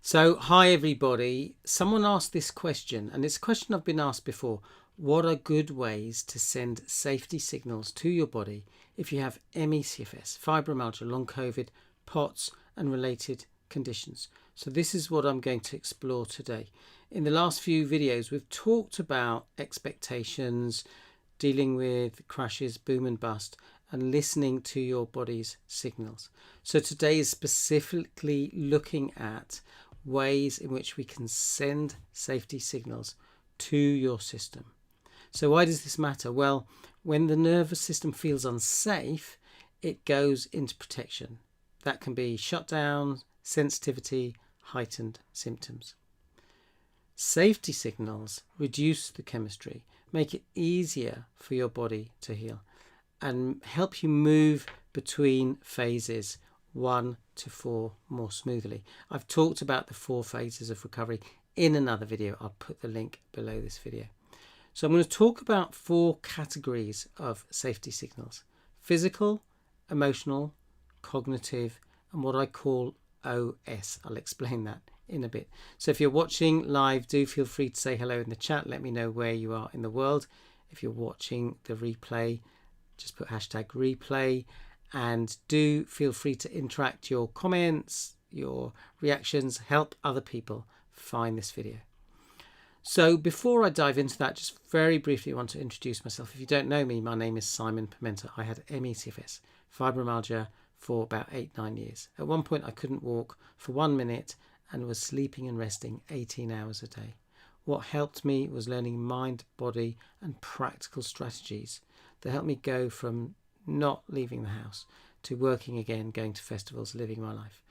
So, hi everybody. Someone asked this question, and it's a question I've been asked before. What are good ways to send safety signals to your body if you have CFS, fibromyalgia, long COVID, POTS, and related conditions? So this is what I'm going to explore today. In the last few videos, we've talked about expectations, dealing with crashes, boom and bust, and listening to your body's signals. So today is specifically looking at ways in which we can send safety signals to your system. So why does this matter? Well, when the nervous system feels unsafe, it goes into protection. That can be shutdown, sensitivity, heightened symptoms. Safety signals reduce the chemistry, make it easier for your body to heal, and help you move between phases 1 to 4 more smoothly. I've talked about the 4 phases of recovery in another video. I'll put the link below this video. So I'm going to talk about 4 categories of safety signals: physical, emotional, cognitive, and what I call OS. I'll explain that in a bit. So if you're watching live, do feel free to say hello in the chat. Let me know where you are in the world. If you're watching the replay, just put hashtag replay, and do feel free to interact. Your comments, your reactions help other people find this video. So before I dive into that, just very briefly want to introduce myself. If you don't know me, my name is Simon Pimenta. I had CFS, fibromyalgia, for about 8-9 years. At one point I couldn't walk for 1 minute and was sleeping and resting 18 hours a day. What helped me was learning mind, body and practical strategies that helped me go from not leaving the house to working again, going to festivals, living my life.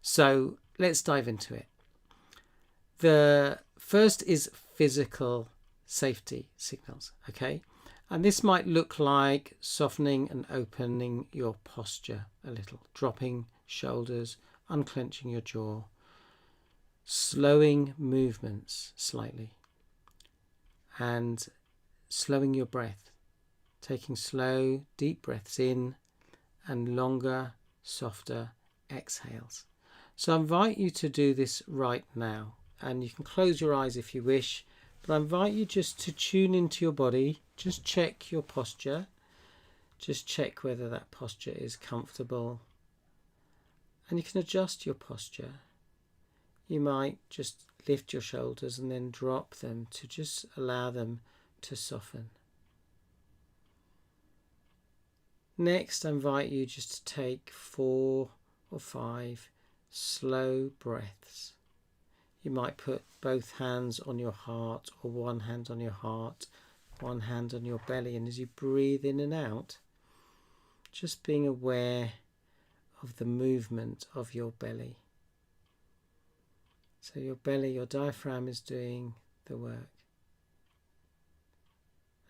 So let's dive into it. The first is physical safety signals, okay? And this might look like softening and opening your posture a little, dropping shoulders, unclenching your jaw, slowing movements slightly, and slowing your breath, taking slow, deep breaths in and longer, softer exhales. So I invite you to do this right now, and you can close your eyes if you wish, but I invite you just to tune into your body. Just check your posture. Just check whether that posture is comfortable, and you can adjust your posture. You might just lift your shoulders and then drop them to just allow them to soften. Next, I invite you just to take 4 or 5 slow breaths. You might put both hands on your heart, or one hand on your heart, one hand on your belly, and as you breathe in and out, just being aware of the movement of your belly. So your belly, your diaphragm is doing the work.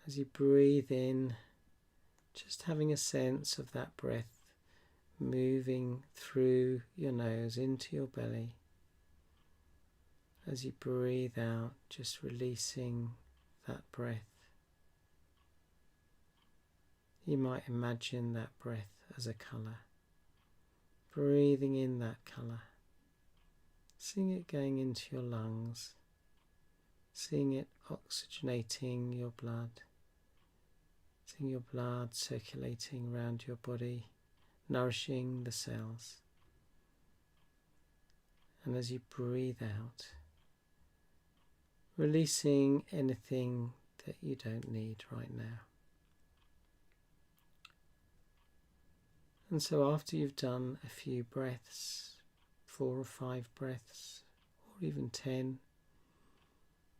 As you breathe in, just having a sense of that breath moving through your nose into your belly. As you breathe out, just releasing that breath. You might imagine that breath as a colour. Breathing in that colour. Seeing it going into your lungs. Seeing it oxygenating your blood. Seeing your blood circulating around your body, nourishing the cells. And as you breathe out, releasing anything that you don't need right now. And so after you've done a few breaths, 4 or 5 breaths, or even 10,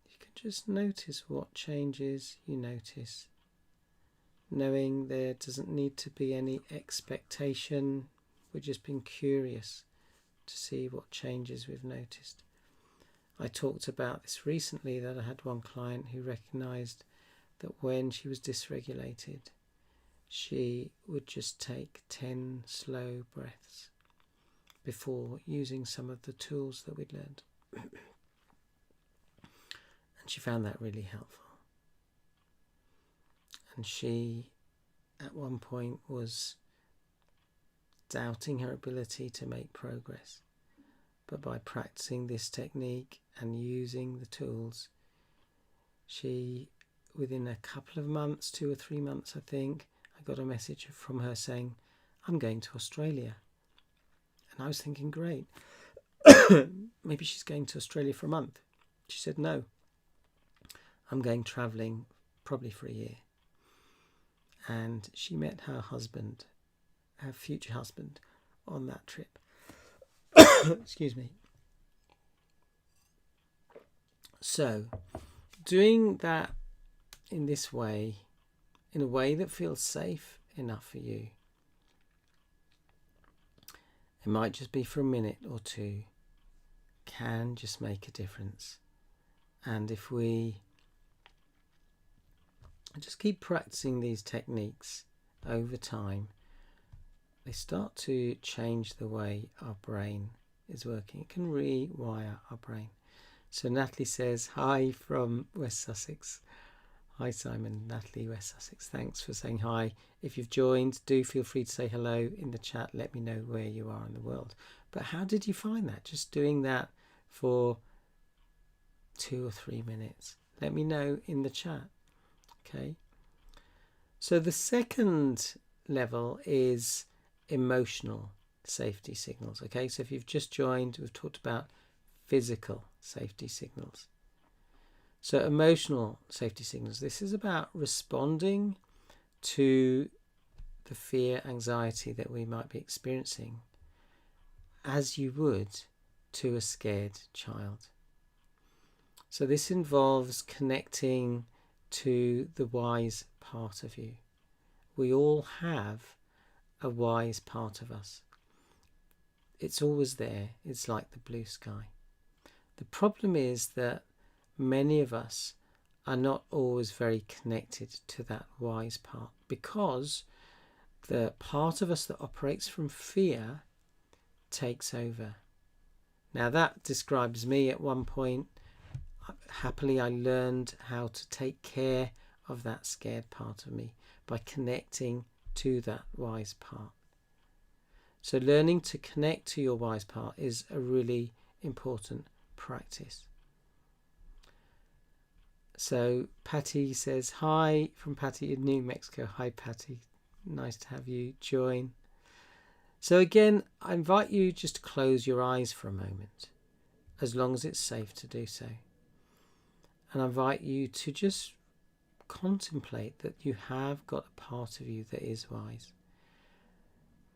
you can just notice what changes you notice, knowing there doesn't need to be any expectation. We're just being curious to see what changes we've noticed. I talked about this recently, that I had one client who recognised that when she was dysregulated, she would just take 10 slow breaths before using some of the tools that we'd learned. And she found that really helpful. And she, at one point, was doubting her ability to make progress. but by practicing this technique and using the tools, she, within a couple of months, 2 or 3 months I think, I got a message from her saying, I'm going to Australia. And I was thinking, great, maybe she's going to Australia for a month. She said, no, I'm going travelling probably for a year. And she met her husband, her future husband, on that trip. Excuse me. So, doing that in this way, in a way that feels safe enough for you, it might just be for a minute or two, can just make a difference. And if we just keep practicing these techniques over time, they start to change the way our brain is working. It can rewire our brain. So Natalie says, hi from West Sussex. Hi Simon, Natalie, West Sussex. Thanks for saying hi. If you've joined, do feel free to say hello in the chat. Let me know where you are in the world. But how did you find that? Just doing that for 2 or 3 minutes. Let me know in the chat. Okay. So the second level is emotional safety signals. Okay, so if you've just joined, we've talked about physical safety signals. So emotional safety signals, this is about responding to the fear, anxiety that we might be experiencing as you would to a scared child. So this involves connecting to the wise part of you. We all have a wise part of us. It's always there. It's like the blue sky. The problem is that many of us are not always very connected to that wise part, because the part of us that operates from fear takes over. Now that describes me at one point. Happily, I learned how to take care of that scared part of me by connecting to that wise part. So learning to connect to your wise part is a really important practice. So Patty says, hi from Patty in New Mexico. Hi Patty, nice to have you join. So again, I invite you just to close your eyes for a moment, as long as it's safe to do so. And I invite you to just contemplate that you have got a part of you that is wise.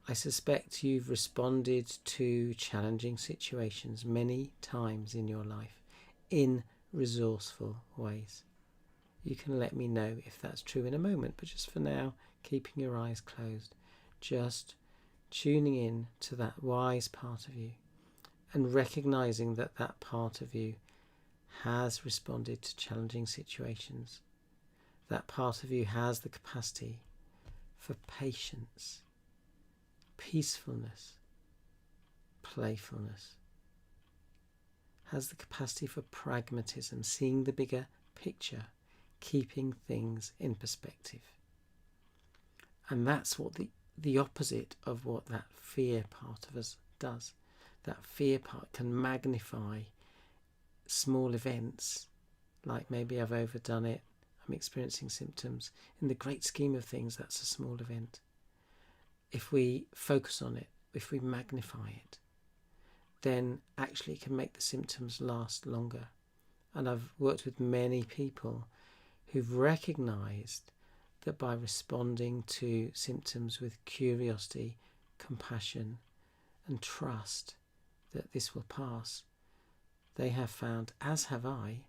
I suspect you've responded to challenging situations many times in your life in resourceful ways. You can let me know if that's true in a moment, but just for now, keeping your eyes closed, just tuning in to that wise part of you and recognizing that that part of you has responded to challenging situations. That part of you has the capacity for patience, peacefulness, playfulness, has the capacity for pragmatism, seeing the bigger picture, keeping things in perspective. And that's what the opposite of what that fear part of us does. That fear part can magnify small events, like maybe I've overdone it, I'm experiencing symptoms. In the great scheme of things, that's a small event. If we focus on it, if we magnify it, then actually it can make the symptoms last longer. And I've worked with many people who've recognised that by responding to symptoms with curiosity, compassion and trust that this will pass, they have found, as have I,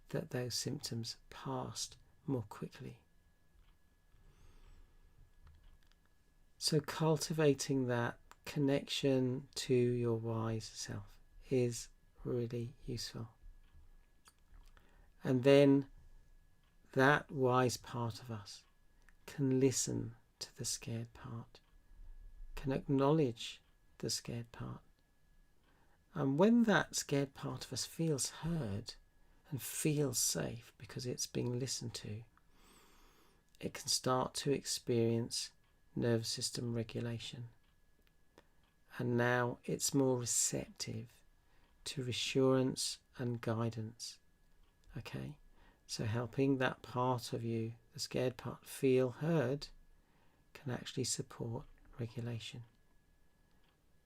that those symptoms passed more quickly. So cultivating that connection to your wise self is really useful. And then that wise part of us can listen to the scared part, can acknowledge the scared part. And when that scared part of us feels heard and feels safe because it's being listened to, it can start to experience nervous system regulation. And now it's more receptive to reassurance and guidance. Okay, so helping that part of you, the scared part, feel heard can actually support regulation.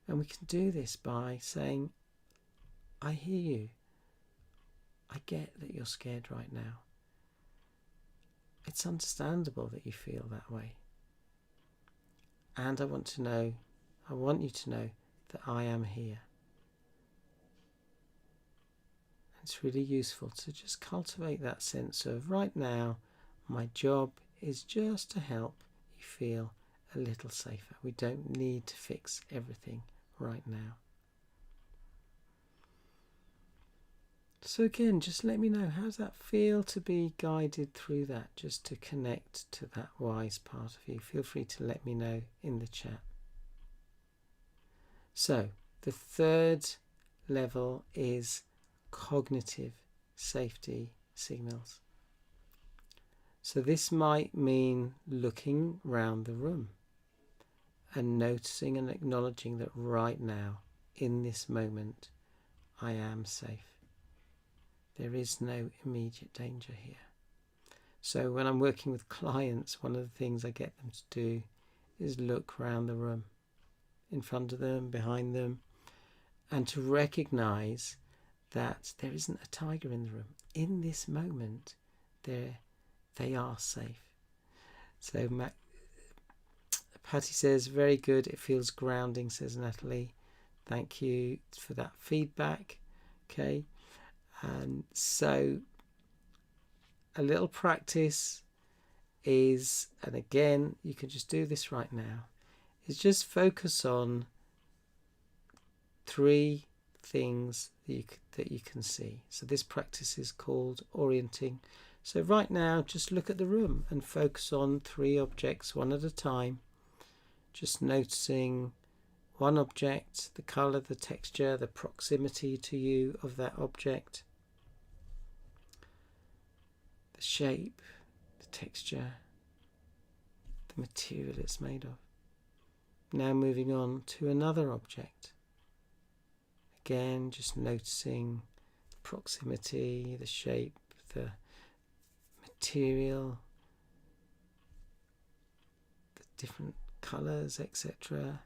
And we can do this by saying, I hear you. I get that you're scared right now. It's understandable that you feel that way. And I want you to know that I am here. It's really useful to just cultivate that sense of, right now, my job is just to help you feel a little safer. We don't need to fix everything right now. So again, just let me know, how does that feel to be guided through that, just to connect to that wise part of you? Feel free to let me know in the chat. So the third level is cognitive safety signals. So this might mean looking round the room and noticing and acknowledging that right now, in this moment, I am safe. There is no immediate danger here. So when I'm working with clients, one of the things I get them to do is look around the room, in front of them, behind them, and to recognize that there isn't a tiger in the room. In this moment, they are safe. So Patty says, very good, it feels grounding, says Natalie. Thank you for that feedback. Okay, and so a little practice is, and again, you can just do this right now, is just focus on 3 things that you can see. So this practice is called orienting. So right now, just look at the room and focus on 3 objects, one at a time. Just noticing one object, the colour, the texture, the proximity to you of that object, the shape, the texture, the material it's made of. Now moving on to another object. Again, just noticing the proximity, the shape, the material, the different colours, etc.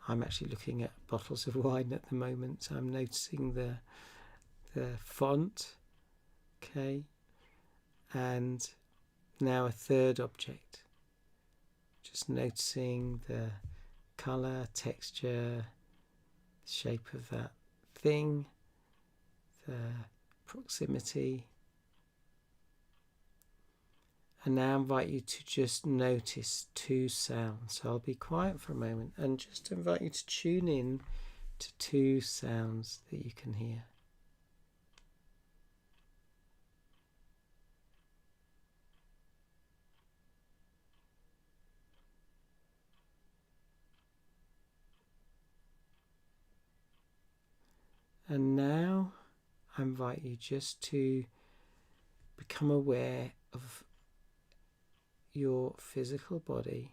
I'm actually looking at bottles of wine at the moment, so I'm noticing the font. Okay, and now a third object. Just noticing the colour, texture, shape of that thing, the proximity. And now I invite you to just notice 2 sounds. So I'll be quiet for a moment and just invite you to tune in to 2 sounds that you can hear. And now I invite you just to become aware of your physical body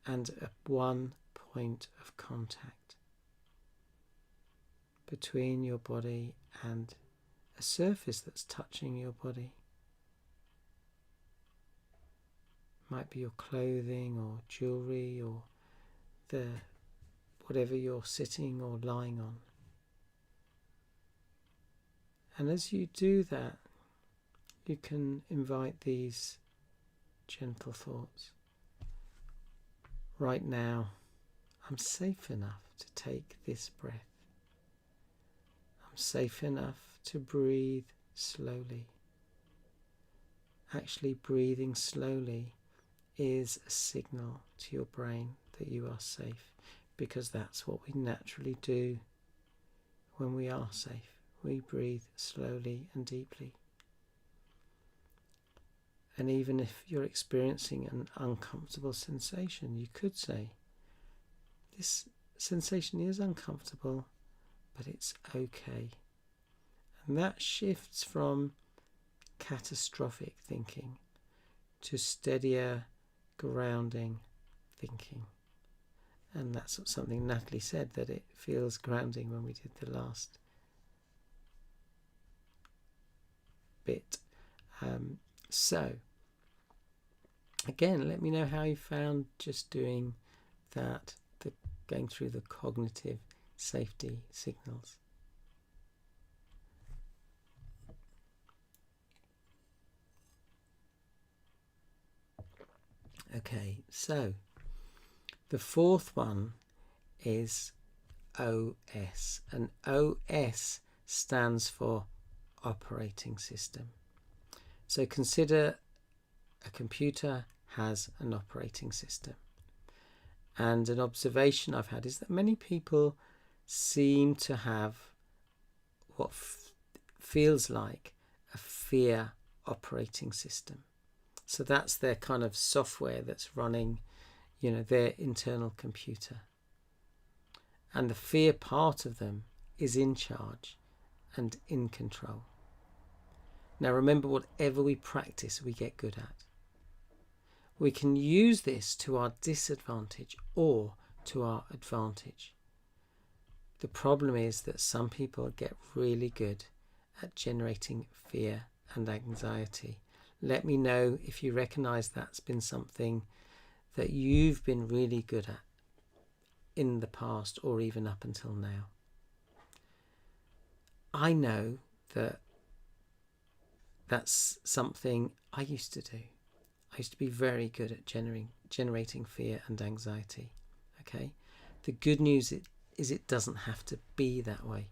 and one point of contact between your body and a surface that's touching your body. Might be your clothing or jewelry or whatever you're sitting or lying on. And as you do that, you can invite these gentle thoughts. Right now, I'm safe enough to take this breath. I'm safe enough to breathe slowly. Actually, breathing slowly is a signal to your brain that you are safe, because that's what we naturally do when we are safe. We breathe slowly and deeply. And even if you're experiencing an uncomfortable sensation, you could say, this sensation is uncomfortable, but it's okay. And that shifts from catastrophic thinking to steadier, grounding thinking. And that's something Natalie said, that it feels grounding when we did the last bit. So again, let me know how you found just doing that, going through the cognitive safety signals. Okay, so the fourth one is OS, and OS stands for operating system. So consider a computer has an operating system, and an observation I've had is that many people seem to have what feels like a fear operating system. So that's their kind of software that's running, their internal computer. And the fear part of them is in charge and in control. Now remember, whatever we practice, we get good at. We can use this to our disadvantage or to our advantage. The problem is that some people get really good at generating fear and anxiety. Let me know if you recognize that's been something that you've been really good at in the past or even up until now. I know that that's something I used to do. I used to be very good at generating fear and anxiety. Okay? The good news is it doesn't have to be that way.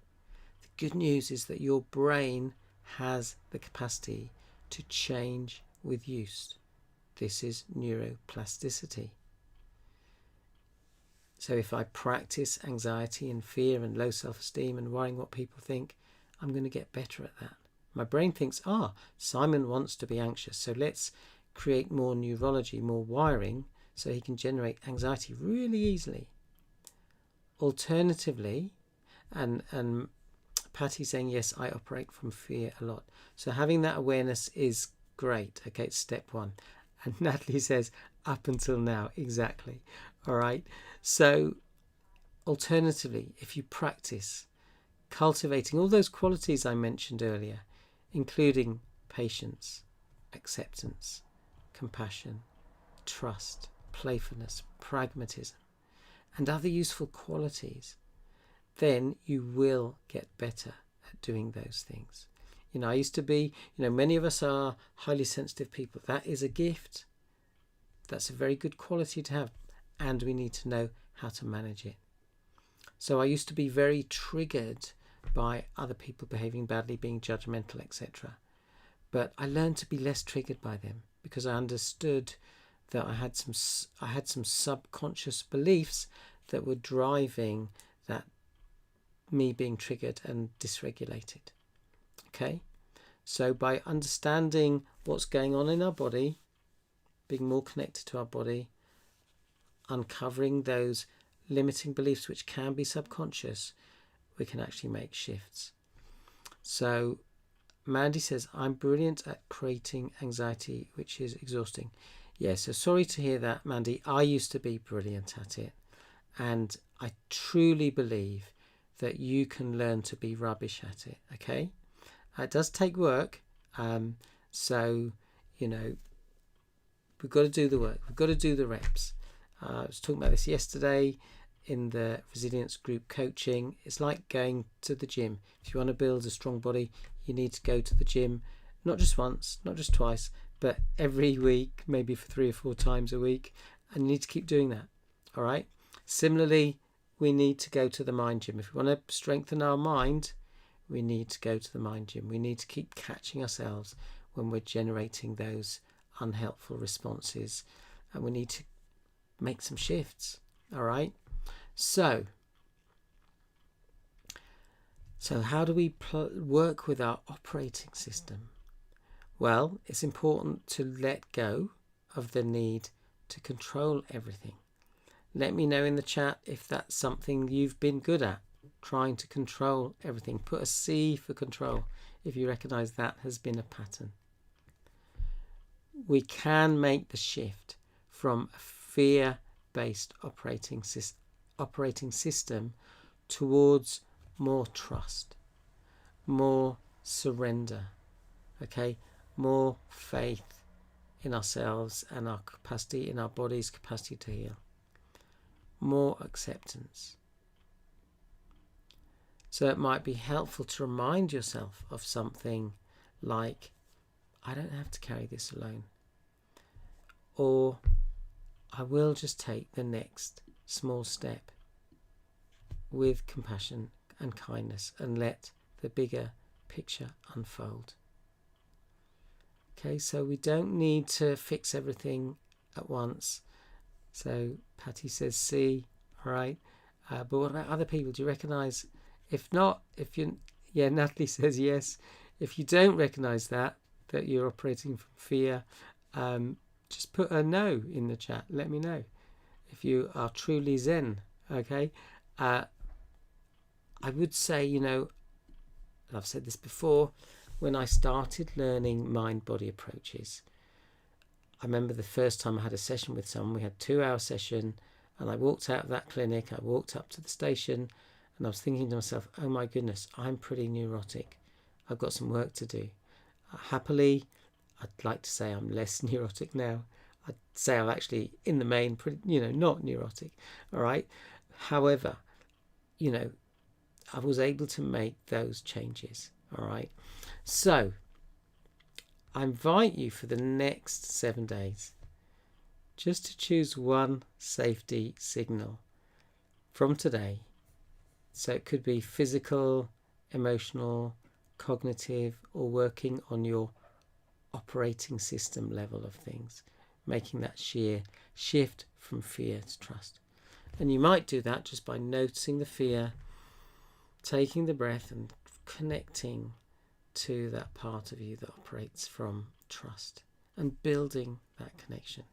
The good news is that your brain has the capacity to change with use. This is neuroplasticity. So if I practice anxiety and fear and low self-esteem and worrying what people think, I'm going to get better at that. My brain thinks, Simon wants to be anxious, so let's create more neurology, more wiring, so he can generate anxiety really easily. Alternatively, and Patty saying, yes, I operate from fear a lot. So having that awareness is great. Okay, it's step one. And Natalie says, up until now, exactly. All right. So alternatively, if you practice cultivating all those qualities I mentioned earlier, including patience, acceptance, compassion, trust, playfulness, pragmatism, and other useful qualities, then you will get better at doing those things. I used to be, many of us are highly sensitive people. That is a gift. That's a very good quality to have, and we need to know how to manage it. So I used to be very triggered by other people behaving badly, being judgmental, etc. But I learned to be less triggered by them because I understood that I had some subconscious beliefs that were driving that me being triggered and dysregulated. Okay, so by understanding what's going on in our body, being more connected to our body, uncovering those limiting beliefs which can be subconscious, we can actually make shifts. So Mandy says, I'm brilliant at creating anxiety, which is exhausting. Yeah, so sorry to hear that, Mandy. I used to be brilliant at it, and I truly believe that you can learn to be rubbish at it. Okay, it does take work, so we've got to do the work, we've got to do the reps. I was talking about this yesterday in the resilience group coaching. It's like going to the gym. If you want to build a strong body, you need to go to the gym, not just once, not just twice, but every week, maybe for 3 or 4 times a week, and you need to keep doing that. All right. Similarly, we need to go to the mind gym. If we want to strengthen our mind, we need to go to the mind gym. We need to keep catching ourselves when we're generating those unhelpful responses, and we need to make some shifts. All right. So how do we work with our operating system? Well, it's important to let go of the need to control everything. Let me know in the chat if that's something you've been good at, trying to control everything. Put a C for control if you recognize that has been a pattern. We can make the shift from a fear-based operating system towards more trust, more surrender. Okay, more faith in ourselves and our capacity, in our body's capacity to heal. More acceptance. So it might be helpful to remind yourself of something like, I don't have to carry this alone. Or I will just take the next small step with compassion and kindness and let the bigger picture unfold. Okay, so we don't need to fix everything at once. So Patty says C, all right. But what about other people? Do you recognise? If not, Natalie says yes. If you don't recognise that you're operating from fear, just put a no in the chat. Let me know if you are truly Zen. Okay. I would say, and I've said this before, when I started learning mind-body approaches, I remember the first time I had a session with someone. We had a 2-hour session, and I walked out of that clinic. I walked up to the station, and I was thinking to myself, oh my goodness, I'm pretty neurotic. I've got some work to do. Happily, I'd like to say I'm less neurotic now. I'd say I'm actually, in the main, pretty, not neurotic. All right. However, I was able to make those changes. All right. So I invite you for the next 7 days just to choose one safety signal from today. So it could be physical, emotional, cognitive, or working on your operating system level of things, making that sheer shift from fear to trust. And you might do that just by noticing the fear, taking the breath and connecting to that part of you that operates from trust and building that connection.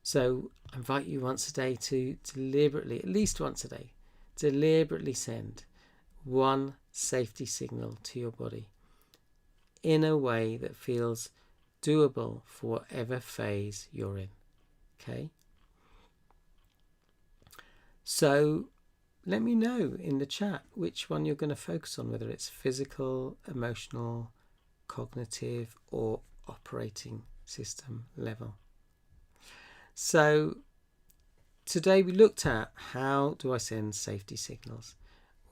So I invite you once a day to deliberately, at least once a day, deliberately send one safety signal to your body in a way that feels doable for whatever phase you're in. Okay? So let me know in the chat which one you're going to focus on, whether it's physical, emotional, cognitive, or operating system level. So today we looked at how do I send safety signals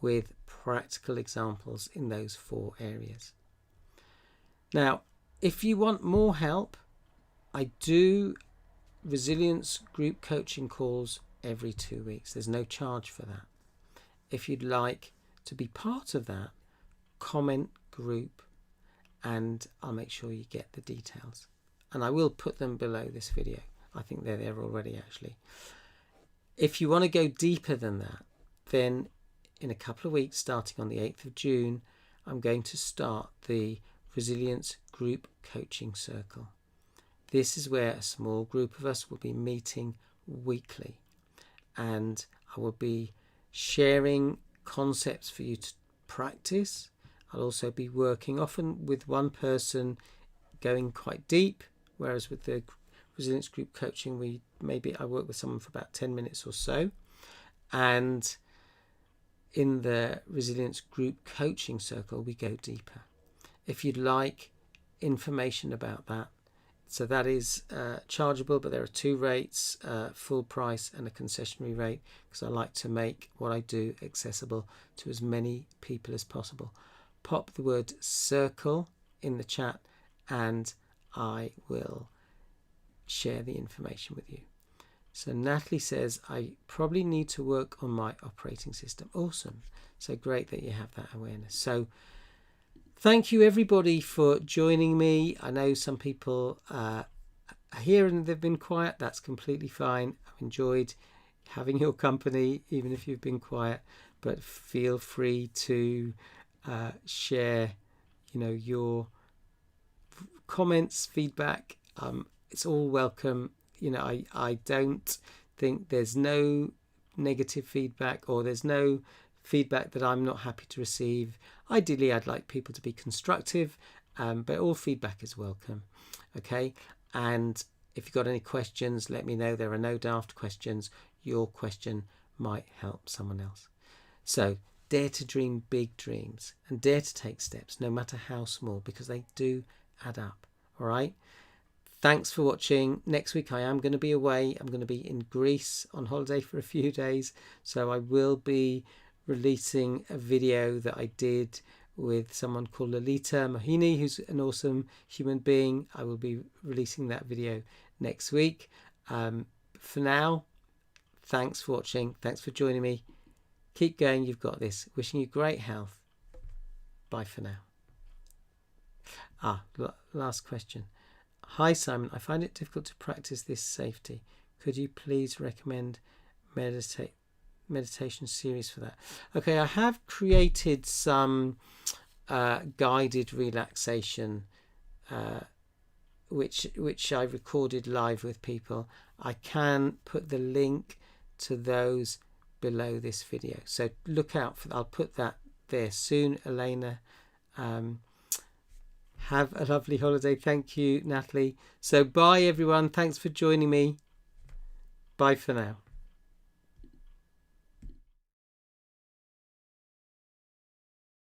with practical examples in those 4 areas. Now, if you want more help, I do resilience group coaching calls every 2 weeks. There's no charge for that. If you'd like to be part of that, comment group and I'll make sure you get the details. And I will put them below this video. I think they're there already actually. If you want to go deeper than that, then in a couple of weeks, starting on the 8th of June, I'm going to start the Resilience Group Coaching Circle. This is where a small group of us will be meeting weekly, and I will be sharing concepts for you to practice. I'll also be working often with one person going quite deep, whereas with the Resilience Group Coaching, I work with someone for about 10 minutes or so. And in the Resilience Group Coaching Circle, we go deeper. If you'd like information about that, so that is chargeable, but there are 2 rates, full price and a concessionary rate, because I like to make what I do accessible to as many people as possible. Pop the word circle in the chat and I will share the information with you. So Natalie says, I probably need to work on my operating system. Awesome. So great that you have that awareness. So thank you everybody for joining me. I know some people are here and they've been quiet. That's completely fine. I've enjoyed having your company, even if you've been quiet, but feel free to share, your comments, feedback. It's all welcome. I don't think there's no negative feedback or there's no feedback that I'm not happy to receive. Ideally, I'd like people to be constructive, but all feedback is welcome. Okay. And if you've got any questions, let me know. There are no daft questions. Your question might help someone else. So dare to dream big dreams and dare to take steps, no matter how small, because they do add up. All right. Thanks for watching. Next week I am going to be away. I'm going to be in Greece on holiday for a few days. So I will be releasing a video that I did with someone called Lolita Mohini, who's an awesome human being. I will be releasing that video next week. For now, thanks for watching. Thanks for joining me. Keep going. You've got this. Wishing you great health. Bye for now. Last question. Hi Simon, I find it difficult to practice this safety. Could you please recommend meditation series for that? Okay, I have created some guided relaxation which I recorded live with people. I can put the link to those below this video, so look out for that. I'll put that there soon. Elena, have a lovely holiday. Thank you, Natalie. So bye everyone. Thanks for joining me. Bye for now.